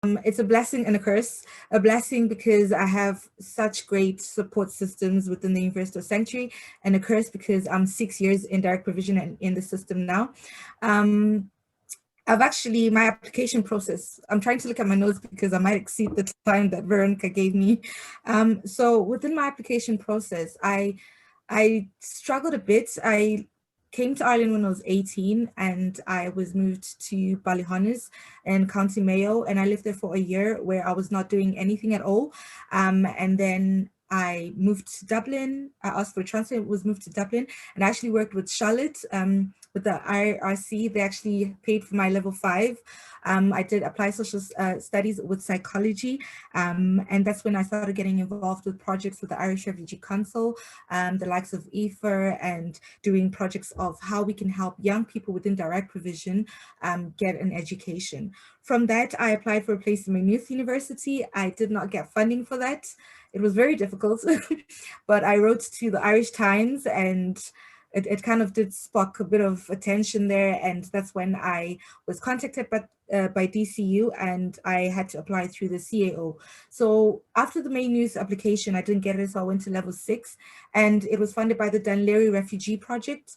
It's a blessing and a curse. A blessing because I have such great support systems within the University of Sanctuary, and a curse because I'm 6 years in direct provision and in the system now. My application process, I'm trying to look at my notes because I might exceed the time that Veronica gave me. So within my application process, I struggled a bit. I came to Ireland when I was 18 and I was moved to Ballyhonus in County Mayo, and I lived there for a year where I was not doing anything at all. And then I moved to Dublin. I asked for a transfer, was moved to Dublin, and I actually worked with Charlotte with the IRC. They actually paid for my level 5. I did applied social studies with psychology, and that's when I started getting involved with projects with the Irish Refugee Council, the likes of EFA, and doing projects of how we can help young people within direct provision get an education. From that, I applied for a place in Maynooth University. I did not get funding for that. It was very difficult, but I wrote to the Irish Times, and it kind of did spark a bit of attention there. And that's when I was contacted by DCU, and I had to apply through the CAO. So after the Maynooth application, I didn't get it, so I went to level 6, and it was funded by the Dunleary Refugee Project.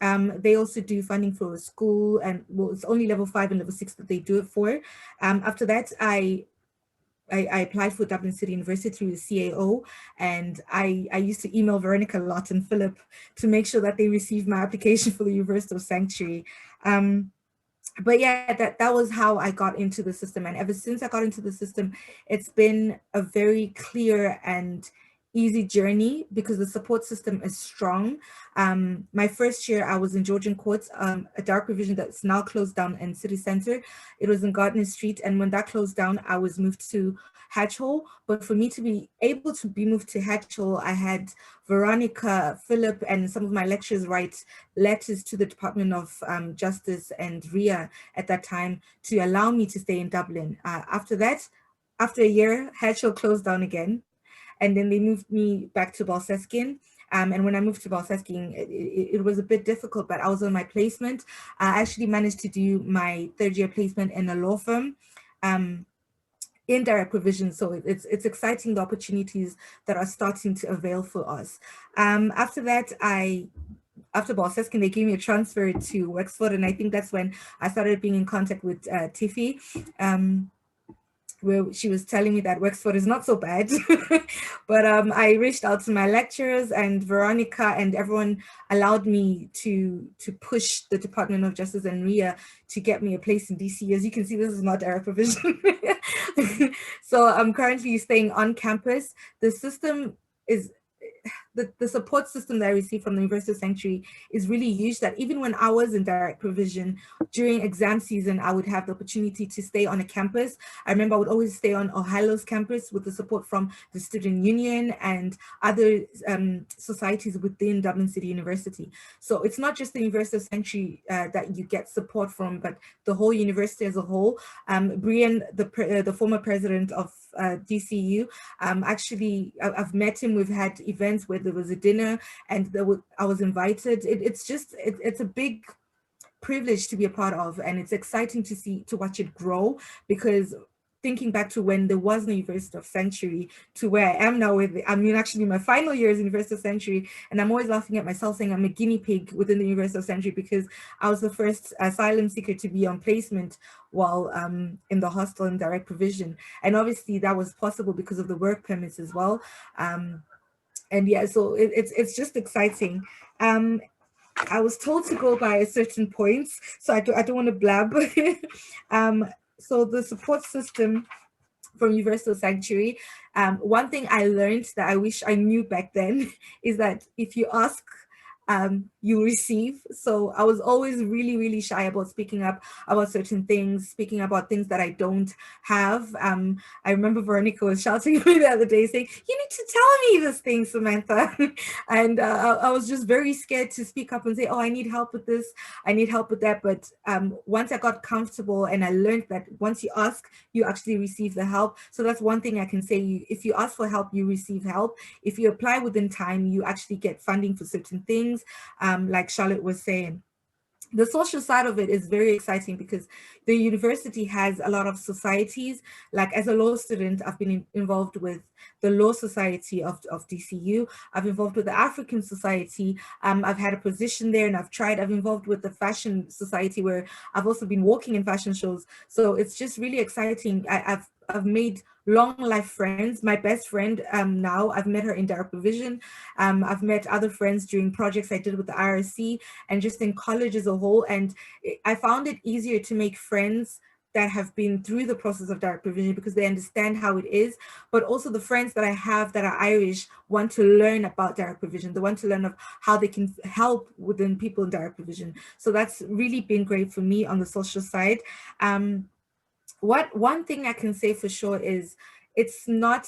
They also do funding for a school, and well, it's only level 5 and level 6 that they do it for. After that, I applied for Dublin City University through the CAO, and I used to email Veronica a lot and Philip to make sure that they received my application for the University of Sanctuary. But yeah, that was how I got into the system. And ever since I got into the system, it's been a very clear and easy journey because the support system is strong. My first year, I was in Georgian Courts, a dark provision that's now closed down in City Centre. It was in Gardner Street. And when that closed down, I was moved to Hatch Hall. But for me to be able to be moved to Hatch Hall, I had Veronica, Philip, and some of my lecturers write letters to the Department of Justice and RIA at that time to allow me to stay in Dublin. After that, after a year, Hatch Hall closed down again. And then they moved me back to Balseskin. And when I moved to Balseskin, it was a bit difficult, but I was on my placement. I actually managed to do my 3rd-year placement in a law firm. In direct provision, so it's exciting, the opportunities that are starting to avail for us. After that, after Balseskin, they gave me a transfer to Wexford, and I think that's when I started being in contact with Tiffy, where she was telling me that Wexford is not so bad. But I reached out to my lecturers, and Veronica and everyone allowed me to push the Department of Justice and RIA to get me a place in DC. As you can see, this is not direct provision. So I'm currently staying on campus. The system is, the support system that I received from the University of Sanctuary is really huge, that even when I was in direct provision, during exam season, I would have the opportunity to stay on a campus. I remember I would always stay on Ohio's campus with the support from the Student Union and other societies within Dublin City University. So it's not just the University of Sanctuary that you get support from, but the whole university as a whole. Brian, the former president of DCU, actually, I've met him. We've had events where there was a dinner and I was invited. It's a big privilege to be a part of, and it's exciting to watch it grow, because thinking back to when there was no University of Sanctuary to where I am now actually my final year is University of Sanctuary, and I'm always laughing at myself saying I'm a guinea pig within the University of Sanctuary because I was the first asylum seeker to be on placement while in the hostel in direct provision. And obviously that was possible because of the work permits as well. And yeah, so it's just exciting. I was told to go by a certain point, so I don't want to blab. So the support system from Universal Sanctuary, one thing I learned that I wish I knew back then is that if you ask, you receive. So I was always really, really shy about speaking up about certain things, speaking about things that I don't have. I remember Veronica was shouting at me the other day saying, "You need to tell me this thing, Samantha." And I was just very scared to speak up and say, "Oh, I need help with this, I need help with that." But once I got comfortable and I learned that once you ask, you actually receive the help. So that's one thing I can say. If you ask for help, you receive help. If you apply within time, you actually get funding for certain things. Like Charlotte was saying. The social side of it is very exciting because the university has a lot of societies. Like as a law student, I've been involved with the Law Society of DCU. I've involved with the African Society. I've had a position there and I've involved with the Fashion Society where I've also been working in fashion shows. So it's just really exciting. I've made long life friends. My best friend now, I've met her in direct provision. I've met other friends during projects I did with the IRC and just in college as a whole. And I found it easier to make friends that have been through the process of direct provision because they understand how it is, but also the friends that I have that are Irish want to learn about direct provision. They want to learn of how they can help within people in direct provision. So that's really been great for me on the social side. One thing I can say for sure is it's not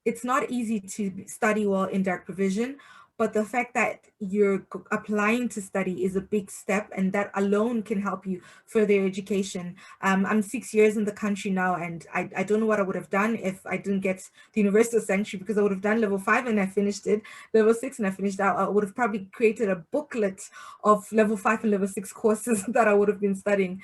it's not easy to study well in direct provision, but the fact that you're applying to study is a big step, and that alone can help you further your education. I'm 6 years in the country now, and I don't know what I would have done if I didn't get the University of Sanctuary, because I would have done level 5 and I finished it, level 6 and I finished out. I would have probably created a booklet of level 5 and level 6 courses that I would have been studying.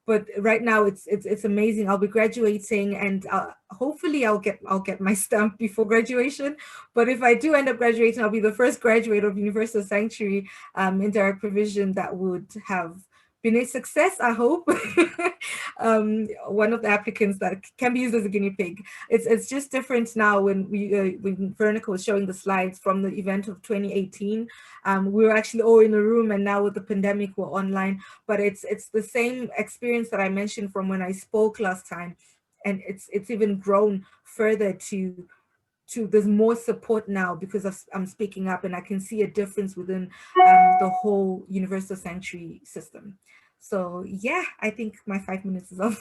But right now it's amazing. I'll be graduating, and hopefully I'll get my stamp before graduation. But if I do end up graduating, I'll be the first graduate of Universal Sanctuary in direct provision that would have been a success, I hope. One of the applicants that can be used as a guinea pig. It's just different now. When Veronica was showing the slides from the event of 2018, we were actually all in a room, and now with the pandemic we're online. But it's the same experience that I mentioned from when I spoke last time, and it's even grown further to there's more support now because I'm speaking up, and I can see a difference within the whole Universal Sanctuary system. So yeah, I think my 5 minutes is up.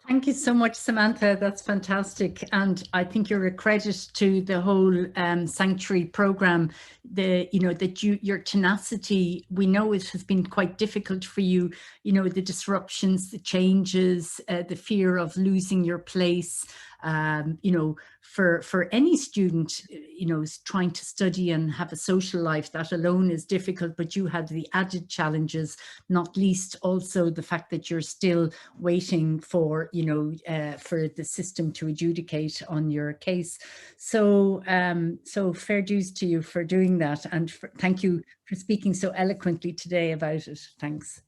Thank you so much, Samantha. That's fantastic. And I think you're a credit to the whole Sanctuary program. Your tenacity, we know it has been quite difficult for you, the disruptions, the changes, the fear of losing your place. For any student, trying to study and have a social life, that alone is difficult, but you had the added challenges, not least also the fact that you're still waiting for, for the system to adjudicate on your case. So, so fair dues to you for doing that. And thank you for speaking so eloquently today about it. Thanks.